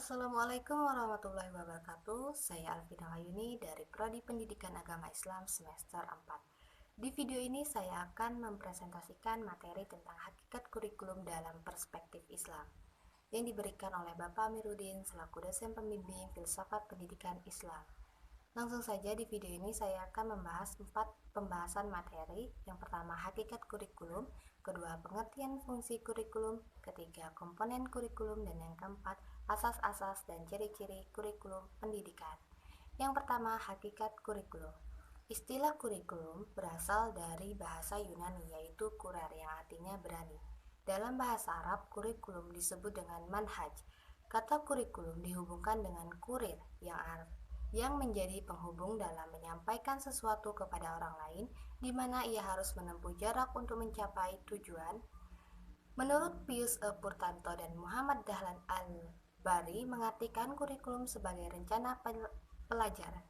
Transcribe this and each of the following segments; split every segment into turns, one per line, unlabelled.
Assalamualaikum warahmatullahi wabarakatuh. Saya Alvina Hayuni dari Prodi Pendidikan Agama Islam semester 4. Di video ini saya akan mempresentasikan materi tentang hakikat kurikulum dalam perspektif Islam yang diberikan oleh Bapak Amiruddin selaku dosen pembimbing Filsafat Pendidikan Islam. Langsung saja di video ini saya akan membahas 4 pembahasan materi. Yang pertama, hakikat kurikulum, kedua, pengertian fungsi kurikulum, ketiga, komponen kurikulum, dan yang keempat, asas-asas dan ciri-ciri kurikulum pendidikan. Yang pertama, hakikat kurikulum. Istilah kurikulum berasal dari bahasa Yunani yaitu kurer yang artinya berani. Dalam bahasa Arab, kurikulum disebut dengan manhaj. Kata kurikulum dihubungkan dengan kurir yang menjadi penghubung dalam menyampaikan sesuatu kepada orang lain, di mana ia harus menempuh jarak untuk mencapai tujuan. Menurut Pius E. Purtanto dan Muhammad Dahlan Al-Bari mengartikan kurikulum sebagai rencana pelajaran.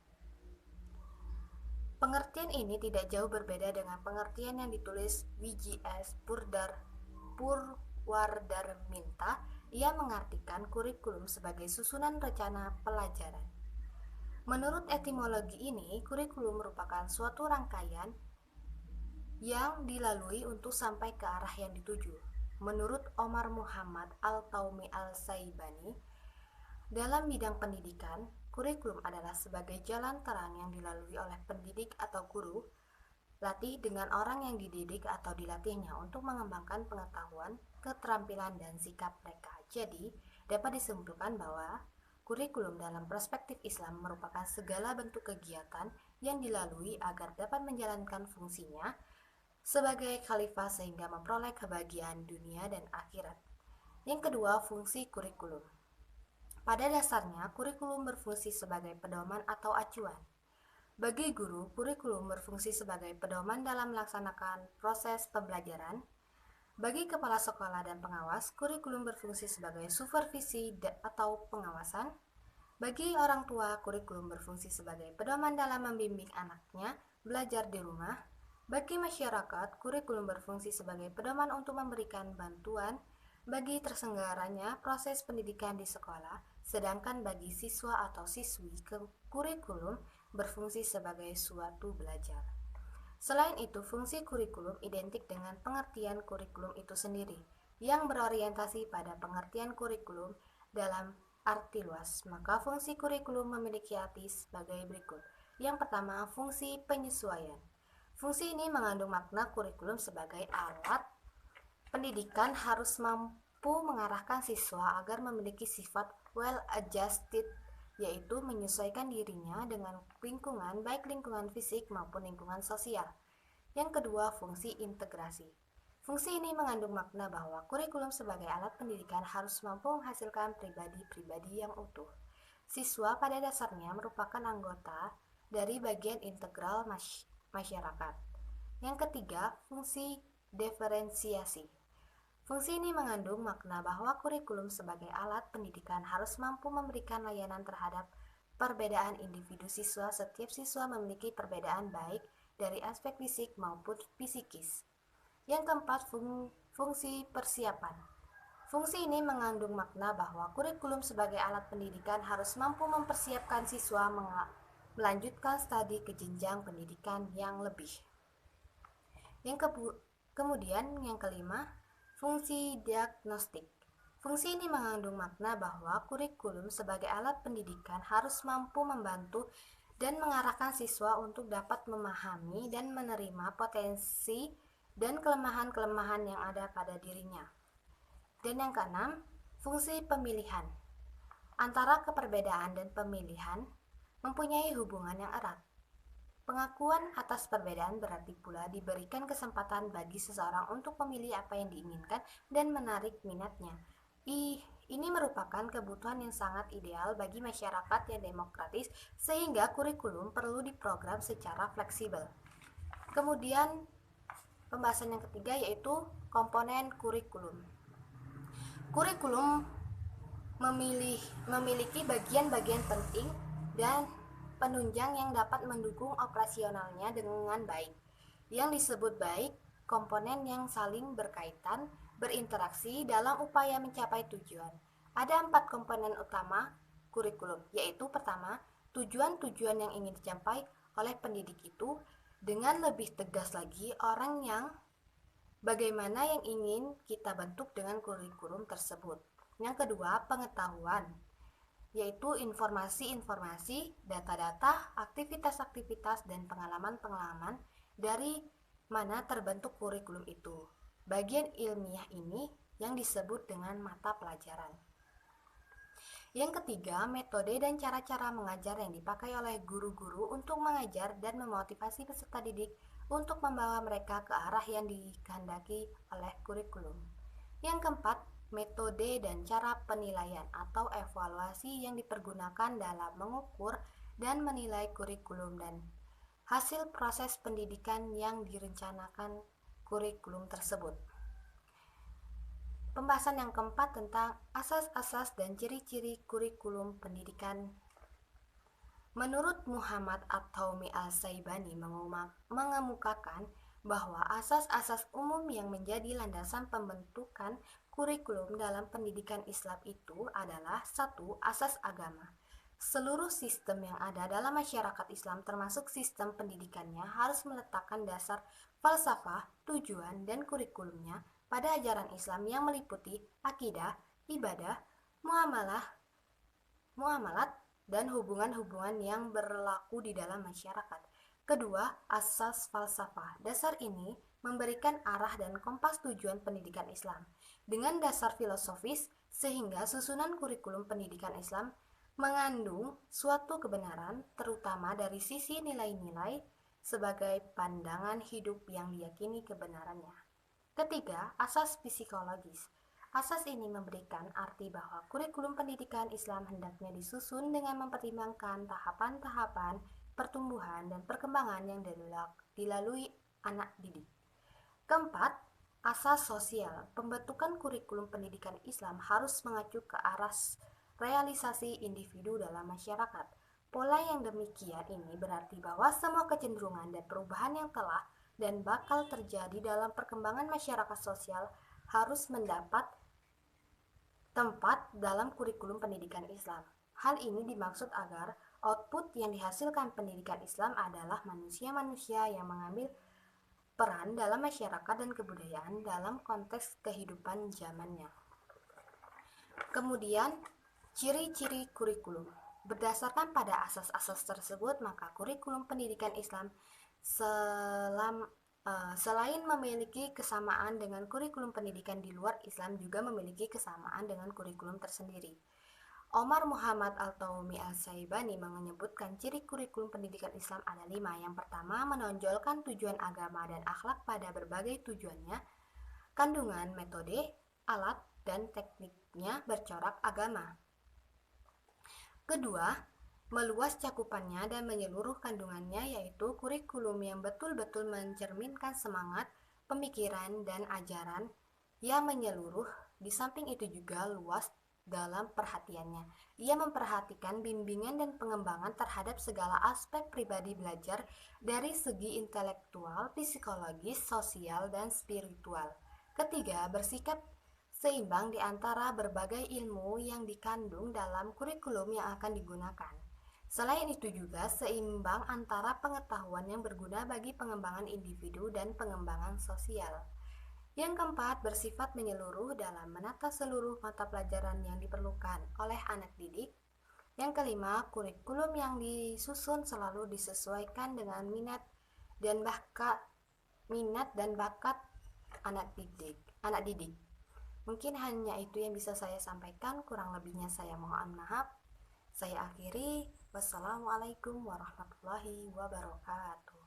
Pengertian ini tidak jauh berbeda dengan pengertian yang ditulis W.J.S. Purwardarminta. Ia mengartikan kurikulum sebagai susunan rencana pelajaran. Menurut etimologi ini, kurikulum merupakan suatu rangkaian yang dilalui untuk sampai ke arah yang dituju. Menurut Omar Muhammad Al-Taumi Al-Saibani, dalam bidang pendidikan, kurikulum adalah sebagai jalan terang yang dilalui oleh pendidik atau guru, latih dengan orang yang dididik atau dilatihnya untuk mengembangkan pengetahuan, keterampilan, dan sikap mereka. Jadi, dapat disimpulkan bahwa kurikulum dalam perspektif Islam merupakan segala bentuk kegiatan yang dilalui agar dapat menjalankan fungsinya sebagai khalifah sehingga memperoleh kebahagiaan dunia dan akhirat. Yang kedua, fungsi kurikulum. Pada dasarnya, kurikulum berfungsi sebagai pedoman atau acuan. Bagi guru, kurikulum berfungsi sebagai pedoman dalam melaksanakan proses pembelajaran. Bagi kepala sekolah dan pengawas, kurikulum berfungsi sebagai supervisi atau pengawasan. Bagi orang tua, kurikulum berfungsi sebagai pedoman dalam membimbing anaknya belajar di rumah. Bagi masyarakat, kurikulum berfungsi sebagai pedoman untuk memberikan bantuan bagi terselenggaranya proses pendidikan di sekolah, sedangkan bagi siswa atau siswi, kurikulum berfungsi sebagai suatu belajar. Selain itu, fungsi kurikulum identik dengan pengertian kurikulum itu sendiri, yang berorientasi pada pengertian kurikulum dalam arti luas. Maka fungsi kurikulum memiliki arti sebagai berikut. Yang pertama, fungsi penyesuaian. Fungsi ini mengandung makna kurikulum sebagai alat pendidikan harus mampu mengarahkan siswa agar memiliki sifat well-adjusted, yaitu menyesuaikan dirinya dengan lingkungan, baik lingkungan fisik maupun lingkungan sosial. Yang kedua, fungsi integrasi. Fungsi ini mengandung makna bahwa kurikulum sebagai alat pendidikan harus mampu menghasilkan pribadi-pribadi yang utuh. Siswa pada dasarnya merupakan anggota dari bagian integral masyarakat. Yang ketiga, fungsi diferensiasi. Fungsi ini mengandung makna bahwa kurikulum sebagai alat pendidikan harus mampu memberikan layanan terhadap perbedaan individu siswa. Setiap siswa memiliki perbedaan baik dari aspek fisik maupun psikis. Yang keempat, fungsi persiapan. Fungsi ini mengandung makna bahwa kurikulum sebagai alat pendidikan harus mampu mempersiapkan siswa melanjutkan studi ke jenjang pendidikan yang lebih. Kemudian yang kelima, fungsi diagnostik. Fungsi ini mengandung makna bahwa kurikulum sebagai alat pendidikan harus mampu membantu dan mengarahkan siswa untuk dapat memahami dan menerima potensi dan kelemahan-kelemahan yang ada pada dirinya. Dan yang keenam, fungsi pemilihan. Antara keperbedaan dan pemilihan mempunyai hubungan yang erat. Pengakuan atas perbedaan berarti pula diberikan kesempatan bagi seseorang untuk memilih apa yang diinginkan dan menarik minatnya. Ini merupakan kebutuhan yang sangat ideal bagi masyarakat yang demokratis, sehingga kurikulum perlu diprogram secara fleksibel. Kemudian pembahasan yang ketiga yaitu komponen kurikulum. Kurikulum memiliki bagian-bagian penting dan penunjang yang dapat mendukung operasionalnya dengan baik. Yang disebut baik, komponen yang saling berkaitan, berinteraksi dalam upaya mencapai tujuan. Ada 4 komponen utama kurikulum, yaitu pertama, tujuan-tujuan yang ingin dicapai oleh pendidik itu, dengan lebih tegas lagi orang yang bagaimana yang ingin kita bentuk dengan kurikulum tersebut. Yang kedua, pengetahuan, yaitu informasi-informasi, data-data, aktivitas-aktivitas, dan pengalaman-pengalaman dari mana terbentuk kurikulum itu. Bagian ilmiah ini yang disebut dengan mata pelajaran. Yang ketiga, metode dan cara-cara mengajar yang dipakai oleh guru-guru untuk mengajar dan memotivasi peserta didik untuk membawa mereka ke arah yang dikehendaki oleh kurikulum. Yang keempat, metode dan cara penilaian atau evaluasi yang dipergunakan dalam mengukur dan menilai kurikulum dan hasil proses pendidikan yang direncanakan kurikulum tersebut. Pembahasan yang keempat tentang asas-asas dan ciri-ciri kurikulum pendidikan. Menurut Muhammad At-Taumi Al-Saibani mengemukakan bahwa asas-asas umum yang menjadi landasan pembentukan kurikulum dalam pendidikan Islam itu adalah: 1. Asas agama. Seluruh sistem yang ada dalam masyarakat Islam termasuk sistem pendidikannya harus meletakkan dasar falsafah, tujuan, dan kurikulumnya pada ajaran Islam yang meliputi akidah, ibadah, muamalat, dan hubungan-hubungan yang berlaku di dalam masyarakat. Kedua, asas falsafah. Dasar ini memberikan arah dan kompas tujuan pendidikan Islam dengan dasar filosofis, sehingga susunan kurikulum pendidikan Islam mengandung suatu kebenaran, terutama dari sisi nilai-nilai sebagai pandangan hidup yang diyakini kebenarannya. Ketiga, asas psikologis. Asas ini memberikan arti bahwa kurikulum pendidikan Islam hendaknya disusun dengan mempertimbangkan tahapan-tahapan pertumbuhan dan perkembangan yang dilalui anak didik. Keempat, asas sosial. Pembentukan kurikulum pendidikan Islam harus mengacu ke arah realisasi individu dalam masyarakat. Pola yang demikian ini berarti bahwa semua kecenderungan dan perubahan yang telah dan bakal terjadi dalam perkembangan masyarakat sosial harus mendapat tempat dalam kurikulum pendidikan Islam. Hal ini dimaksud agar output yang dihasilkan pendidikan Islam adalah manusia-manusia yang mengambil peran dalam masyarakat dan kebudayaan dalam konteks kehidupan zamannya. Kemudian, ciri-ciri kurikulum. Berdasarkan pada asas-asas tersebut, maka kurikulum pendidikan Islam selain memiliki kesamaan dengan kurikulum pendidikan di luar Islam, juga memiliki kesamaan dengan kurikulum tersendiri. Omar Muhammad Al-Taumi Al-Saibani menyebutkan ciri kurikulum pendidikan Islam ada 5. Yang pertama, menonjolkan tujuan agama dan akhlak pada berbagai tujuannya. Kandungan metode, alat, dan tekniknya bercorak agama. Kedua, meluas cakupannya dan menyeluruh kandungannya, yaitu kurikulum yang betul-betul mencerminkan semangat, pemikiran, dan ajaran yang menyeluruh. Di samping itu juga luas dalam perhatiannya. Ia memperhatikan bimbingan dan pengembangan terhadap segala aspek pribadi belajar dari segi intelektual, psikologis, sosial, dan spiritual. Ketiga, bersikap seimbang di antara berbagai ilmu yang dikandung dalam kurikulum yang akan digunakan. Selain itu juga seimbang antara pengetahuan yang berguna bagi pengembangan individu dan pengembangan sosial. Yang keempat, bersifat menyeluruh dalam menata seluruh mata pelajaran yang diperlukan oleh anak didik. Yang kelima, kurikulum yang disusun selalu disesuaikan dengan minat dan bakat anak didik. Mungkin hanya itu yang bisa saya sampaikan, kurang lebihnya saya mohon maaf. Saya akhiri. Wassalamualaikum warahmatullahi wabarakatuh.